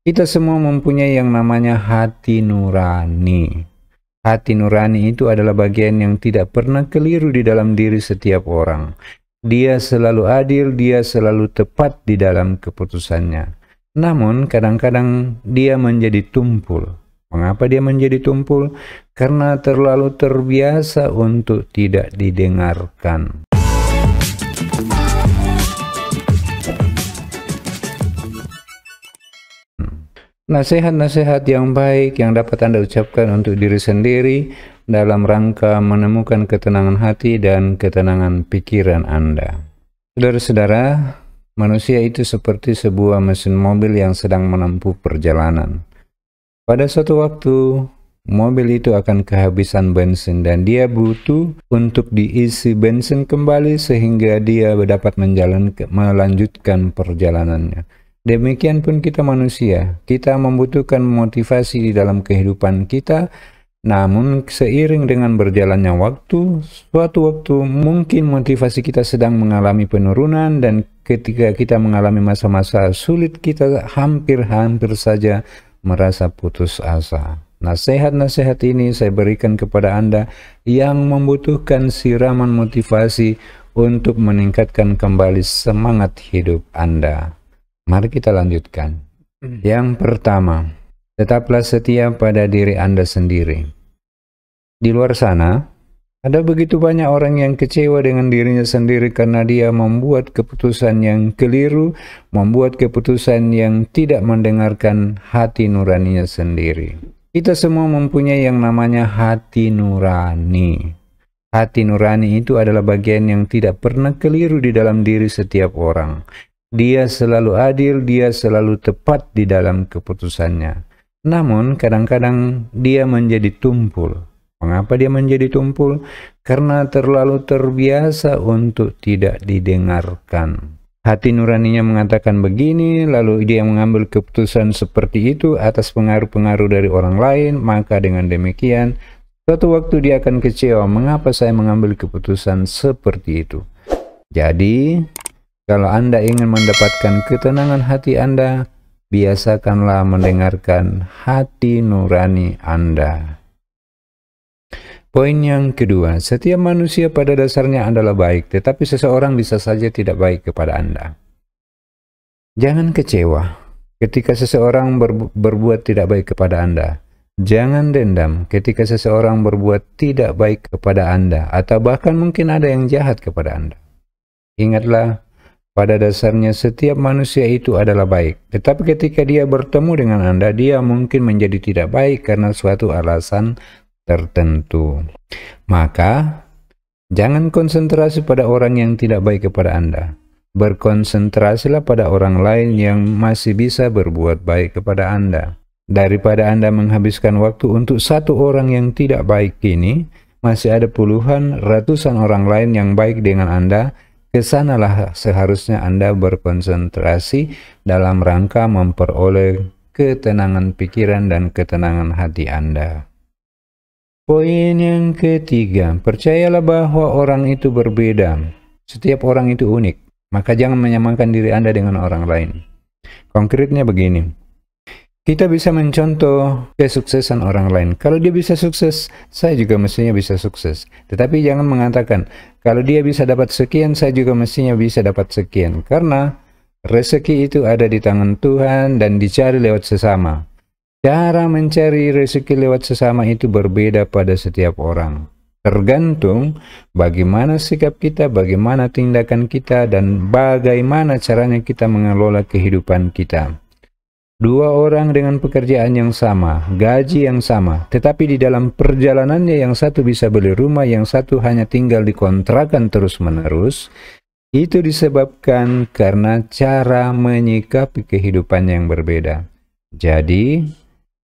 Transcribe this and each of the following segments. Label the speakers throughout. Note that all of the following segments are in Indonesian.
Speaker 1: Kita semua mempunyai yang namanya hati nurani. Hati nurani itu adalah bagian yang tidak pernah keliru di dalam diri setiap orang. Dia selalu adil, dia selalu tepat di dalam keputusannya. Namun kadang-kadang dia menjadi tumpul. Mengapa dia menjadi tumpul? Karena terlalu terbiasa untuk tidak didengarkan. Nasihat-nasihat yang baik yang dapat Anda ucapkan untuk diri sendiri dalam rangka menemukan ketenangan hati dan ketenangan pikiran Anda. Saudara-saudara, manusia itu seperti sebuah mesin mobil yang sedang menempuh perjalanan. Pada suatu waktu, mobil itu akan kehabisan bensin dan dia butuh untuk diisi bensin kembali sehingga dia dapat melanjutkan perjalanannya. Demikian pun kita manusia, kita membutuhkan motivasi di dalam kehidupan kita, namun seiring dengan berjalannya waktu, suatu waktu mungkin motivasi kita sedang mengalami penurunan dan ketika kita mengalami masa-masa sulit kita hampir-hampir saja merasa putus asa. Nasihat-nasihat ini saya berikan kepada Anda yang membutuhkan siraman motivasi untuk meningkatkan kembali semangat hidup Anda. Mari kita lanjutkan. Yang pertama, tetaplah setia pada diri Anda sendiri. Di luar sana, ada begitu banyak orang yang kecewa dengan dirinya sendiri karena dia membuat keputusan yang keliru, membuat keputusan yang tidak mendengarkan hati nuraninya sendiri. Kita semua mempunyai yang namanya hati nurani. Hati nurani itu adalah bagian yang tidak pernah keliru di dalam diri setiap orang. Dia selalu adil, dia selalu tepat di dalam keputusannya. Namun kadang-kadang dia menjadi tumpul. Mengapa dia menjadi tumpul? Karena terlalu terbiasa untuk tidak didengarkan. Hati nuraninya mengatakan begini, lalu dia mengambil keputusan seperti itu atas pengaruh-pengaruh dari orang lain, maka dengan demikian, suatu waktu dia akan kecewa, mengapa saya mengambil keputusan seperti itu? Jadi, kalau Anda ingin mendapatkan ketenangan hati Anda, biasakanlah mendengarkan hati nurani Anda. Poin yang kedua, setiap manusia pada dasarnya adalah baik, tetapi seseorang bisa saja tidak baik kepada Anda. Jangan kecewa ketika seseorang berbuat tidak baik kepada Anda. Jangan dendam ketika seseorang berbuat tidak baik kepada Anda, atau bahkan mungkin ada yang jahat kepada Anda. Ingatlah, pada dasarnya setiap manusia itu adalah baik. Tetapi ketika dia bertemu dengan Anda, dia mungkin menjadi tidak baik karena suatu alasan tertentu. Maka, jangan konsentrasi pada orang yang tidak baik kepada Anda. Berkonsentrasilah pada orang lain yang masih bisa berbuat baik kepada Anda. Daripada Anda menghabiskan waktu untuk satu orang yang tidak baik ini, masih ada puluhan, ratusan orang lain yang baik dengan Anda. Kesanalah seharusnya Anda berkonsentrasi dalam rangka memperoleh ketenangan pikiran dan ketenangan hati Anda. Poin yang ketiga, percayalah bahwa orang itu berbeda. Setiap orang itu unik, maka jangan menyamakan diri Anda dengan orang lain. Konkretnya begini. Kita bisa mencontoh kesuksesan orang lain. Kalau dia bisa sukses, saya juga mestinya bisa sukses. Tetapi jangan mengatakan, kalau dia bisa dapat sekian, saya juga mestinya bisa dapat sekian. Karena rezeki itu ada di tangan Tuhan dan dicari lewat sesama. Cara mencari rezeki lewat sesama itu berbeda pada setiap orang. Tergantung bagaimana sikap kita, bagaimana tindakan kita, dan bagaimana caranya kita mengelola kehidupan kita. Dua orang dengan pekerjaan yang sama, gaji yang sama, tetapi di dalam perjalanannya yang satu bisa beli rumah, yang satu hanya tinggal di kontrakan terus-menerus, itu disebabkan karena cara menyikapi kehidupan yang berbeda. Jadi,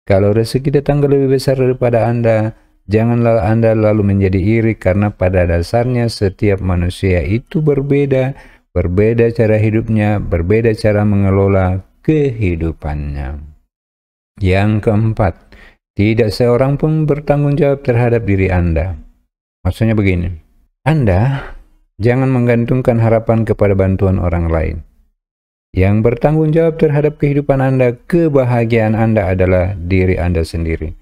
Speaker 1: kalau rezeki datang lebih besar daripada Anda, janganlah Anda lalu menjadi iri karena pada dasarnya setiap manusia itu berbeda, berbeda cara hidupnya, berbeda cara mengelola kehidupannya. Yang keempat, tidak seorang pun bertanggung jawab terhadap diri Anda. Maksudnya begini, Anda jangan menggantungkan harapan kepada bantuan orang lain. Yang bertanggung jawab terhadap kehidupan Anda, kebahagiaan Anda adalah diri Anda sendiri.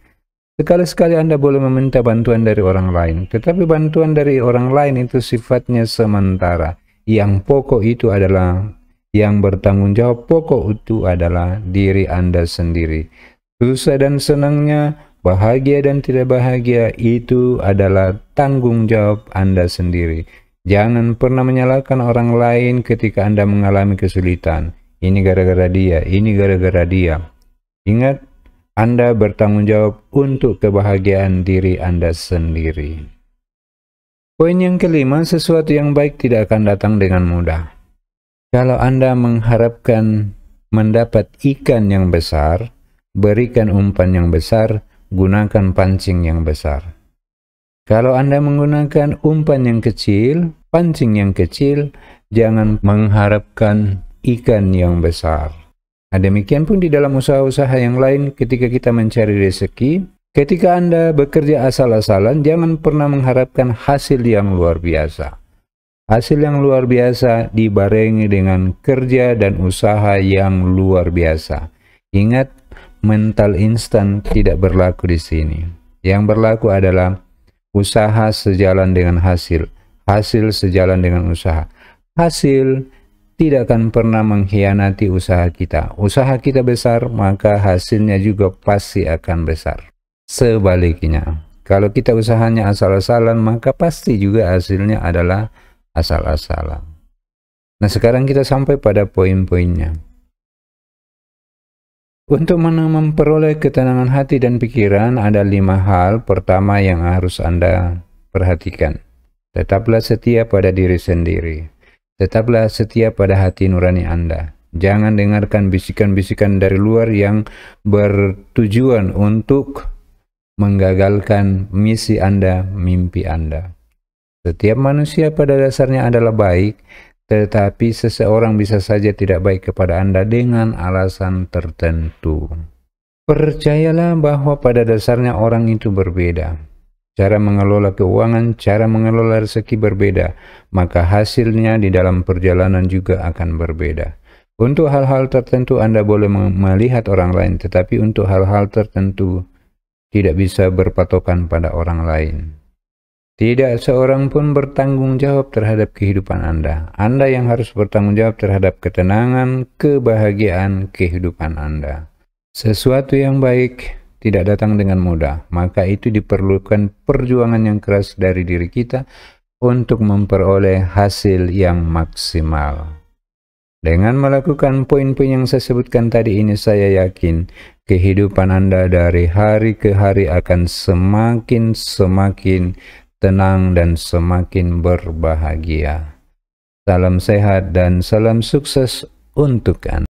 Speaker 1: Sekali-sekali Anda boleh meminta bantuan dari orang lain, tetapi bantuan dari orang lain itu sifatnya sementara. Yang pokok itu adalah, yang bertanggung jawab pokok itu adalah diri Anda sendiri. Susah dan senangnya, bahagia dan tidak bahagia, itu adalah tanggung jawab Anda sendiri. Jangan pernah menyalahkan orang lain ketika Anda mengalami kesulitan. Ini gara-gara dia, ini gara-gara dia. Ingat, Anda bertanggung jawab untuk kebahagiaan diri Anda sendiri. Poin yang kelima, sesuatu yang baik tidak akan datang dengan mudah. Kalau Anda mengharapkan mendapat ikan yang besar, berikan umpan yang besar, gunakan pancing yang besar. Kalau Anda menggunakan umpan yang kecil, pancing yang kecil, jangan mengharapkan ikan yang besar. Demikian pun di dalam usaha-usaha yang lain, ketika kita mencari rezeki, ketika Anda bekerja asal-asalan, jangan pernah mengharapkan hasil yang luar biasa. Hasil yang luar biasa dibarengi dengan kerja dan usaha yang luar biasa. Ingat, mental instan tidak berlaku di sini. Yang berlaku adalah usaha sejalan dengan hasil, hasil sejalan dengan usaha. Hasil tidak akan pernah mengkhianati usaha kita. Usaha kita besar, maka hasilnya juga pasti akan besar. Sebaliknya, kalau kita usahanya asal-asalan, maka pasti juga hasilnya adalah asal-asalan. Nah, sekarang kita sampai pada poin-poinnya. Untuk memperoleh ketenangan hati dan pikiran, ada 5 hal pertama yang harus Anda perhatikan. Tetaplah setia pada diri sendiri. Tetaplah setia pada hati nurani Anda. Jangan dengarkan bisikan-bisikan dari luar yang bertujuan untuk menggagalkan misi Anda, mimpi Anda. Setiap manusia pada dasarnya adalah baik, tetapi seseorang bisa saja tidak baik kepada Anda dengan alasan tertentu. Percayalah bahwa pada dasarnya orang itu berbeda. Cara mengelola keuangan, cara mengelola rezeki berbeda, maka hasilnya di dalam perjalanan juga akan berbeda. Untuk hal-hal tertentu Anda boleh melihat orang lain, tetapi untuk hal-hal tertentu tidak bisa berpatokan pada orang lain. Tidak seorang pun bertanggung jawab terhadap kehidupan Anda. Anda yang harus bertanggung jawab terhadap ketenangan, kebahagiaan kehidupan Anda. Sesuatu yang baik tidak datang dengan mudah, maka itu diperlukan perjuangan yang keras dari diri kita untuk memperoleh hasil yang maksimal. Dengan melakukan poin-poin yang saya sebutkan tadi ini, saya yakin kehidupan Anda dari hari ke hari akan semakin tenang dan semakin berbahagia. Salam sehat dan salam sukses untuk Anda.